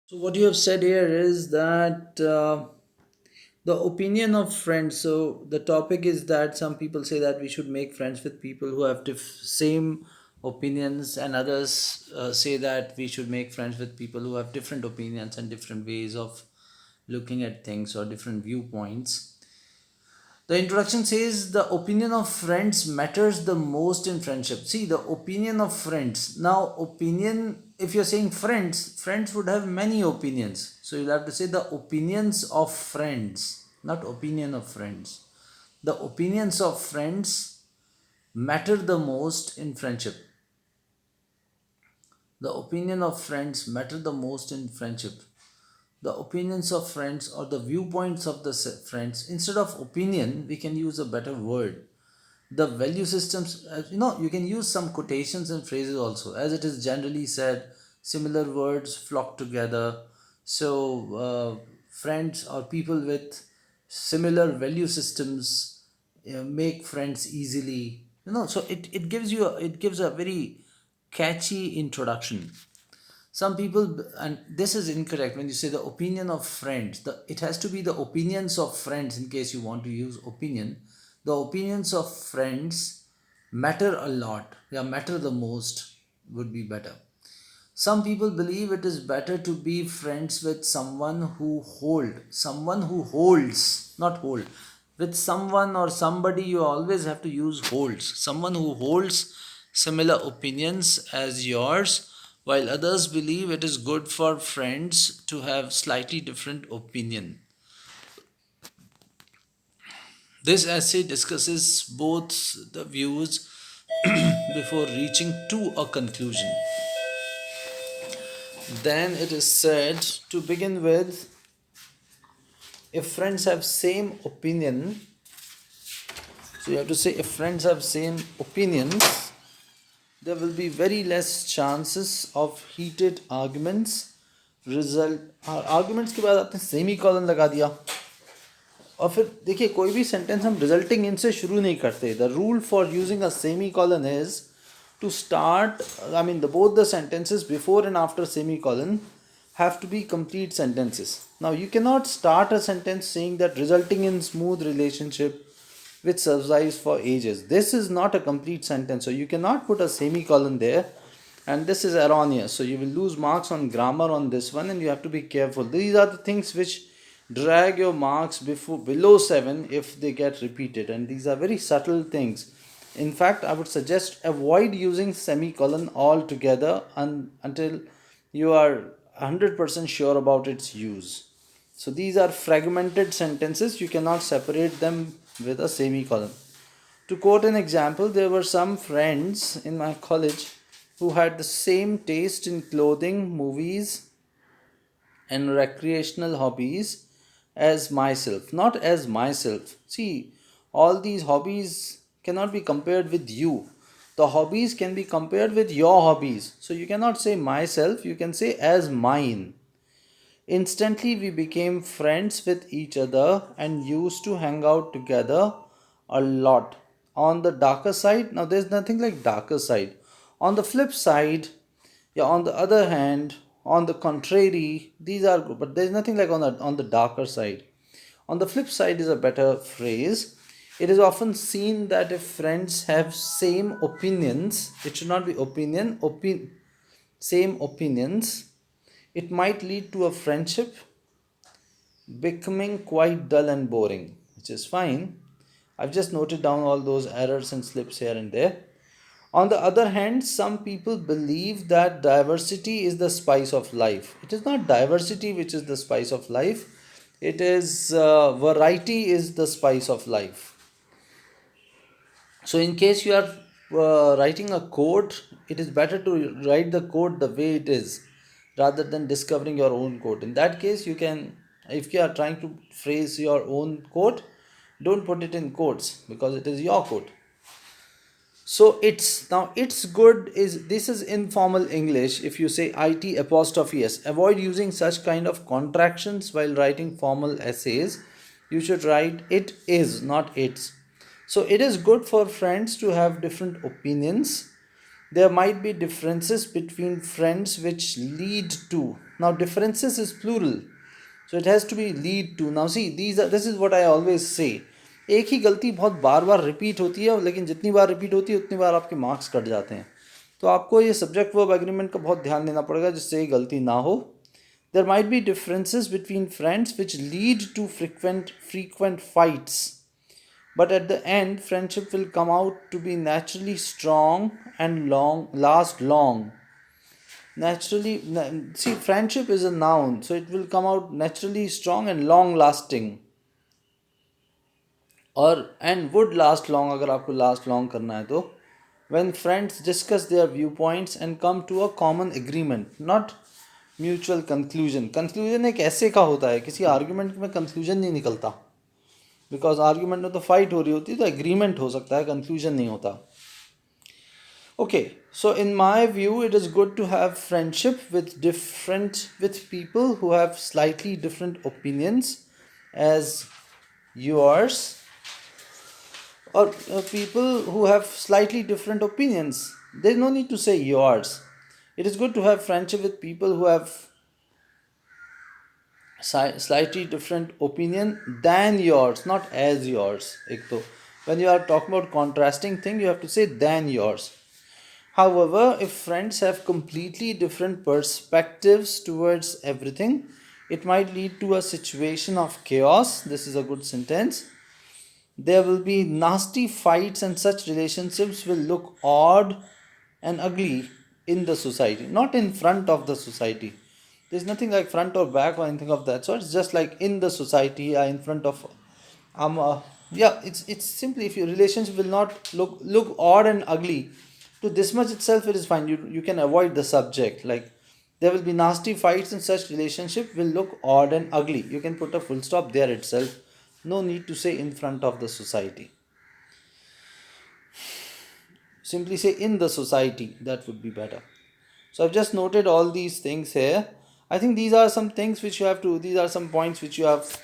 So what you have said here is that the opinion of friends. So the topic is that some people say that we should make friends with people who have same opinions, and others say that we should make friends with people who have different opinions and different ways of looking at things or different viewpoints. The introduction says the opinion of friends matters the most in friendship. See, the opinion of friends. Now, opinion, if you're saying friends, friends would have many opinions. So you'll have to say the opinions of friends, not opinion of friends. The opinions of friends matter the most in friendship. The opinion of friends matter the most in friendship. The opinions of friends or the viewpoints of the friends. Instead of opinion, we can use a better word. The value systems, you can use some quotations and phrases also. As it is generally said, similar words flock together. So friends or people with similar value systems make friends easily. So it gives you it gives a very catchy introduction. Some people, and this is incorrect when you say the opinion of friends, it has to be the opinions of friends. In case you want to use opinion, the opinions of friends matter a lot, yeah, matter the most would be better. Some people believe it is better to be friends with someone who holds, not hold. With someone or somebody, you always have to use holds. Someone who holds similar opinions as yours, while others believe it is good for friends to have slightly different opinion. This essay discusses both the views before reaching to a conclusion. Then it is said to begin with, if friends have same opinion, so you have to say if friends have same opinions, there will be very less chances of heated arguments. Result arguments के बाद आपने semi colon लगा दिया, और फिर देखिए कोई भी सेंटेंस हम रिजल्टिंग इन से शुरू नहीं करते. The rule for using a semi colon is to start, I mean, both the sentences before and after semicolon have to be complete sentences. Now you cannot start a sentence saying that resulting in smooth relationship which survives for ages. This is not a complete sentence, so you cannot put a semicolon there, and this is erroneous. So you will lose marks on grammar on this one, and you have to be careful. These are the things which drag your marks below 7 if they get repeated, and these are very subtle things. In fact, I would suggest avoid using semicolon altogether until you are 100% sure about its use. So these are fragmented sentences. You cannot separate them with a semicolon. To quote an example, there were some friends in my college who had the same taste in clothing, movies, and recreational hobbies as myself. Not as myself. See, all these hobbies cannot be compared with you. The hobbies can be compared with your hobbies. So you cannot say myself, you can say as mine. Instantly, we became friends with each other and used to hang out together a lot. On the darker side, now there's nothing like darker side. On the flip side, yeah, on the other hand, on the contrary, these are good, but there's nothing like on the darker side. On the flip side is a better phrase. It is often seen that if friends have same opinions, it should not be same opinions, it might lead to a friendship becoming quite dull and boring, which is fine. I've just noted down all those errors and slips here and there. On the other hand, some people believe that diversity is the spice of life. It is not diversity which is the spice of life, it is variety is the spice of life. So, in case you are writing a code, it is better to write the code the way it is rather than discovering your own code. In that case, you can, if you are trying to phrase your own code, don't put it in quotes because it is your code. So it's good is this is informal English. If you say it apostrophe s, avoid using such kind of contractions while writing formal essays. You should write it is, not it's. So it is good for friends to have different opinions. There might be differences between friends which lead to Now differences is plural, so it has to be lead to. Now see, this is what I always say. एक ही गलती बहुत बार बार repeat होती है, लेकिन जितनी बार repeat होती है उतनी बार आपके मार्क्स कट जाते हैं. तो आपको ये सब्जेक्ट वर्ब एग्रीमेंट का बहुत ध्यान देना पड़ेगा जिससे ये गलती ना हो. There might be differences between friends which lead to frequent fights, but at the end friendship will come out to be naturally strong and last long. Naturally, see, friendship is a noun, so it will come out naturally strong and long lasting, or and would last long अगर आपको last long करना है तो. When friends discuss their viewpoints and come to a common agreement, not mutual conclusion. Conclusion एक ऐसे का होता है, किसी argument में conclusion नहीं निकलता, because argument में तो fight हो रही होती है, तो agreement हो सकता है, conclusion नहीं होता. Okay, so in my view, it is good to have friendship with people who have slightly different opinions as yours, or people who have slightly different opinions. There's no need to say yours. It is good to have friendship with people who have slightly different opinion than yours, not as yours. When you are talking about contrasting thing, you have to say than yours. However, if friends have completely different perspectives towards everything, it might lead to a situation of chaos. This is a good sentence. There will be nasty fights, and such relationships will look odd and ugly in the society, not in front of the society. There's nothing like front or back or anything of that sort. It's just like in the society, in front of yeah, it's simply, if your relationship will not look odd and ugly, to this much itself it is fine. You can avoid the subject, like there will be nasty fights and such relationship will look odd and ugly. You can put a full stop there itself. No need to say in front of the society. Simply say in the society, that would be better. So I've just noted all these things here. I think these are some things which you have to, these are some points which you have to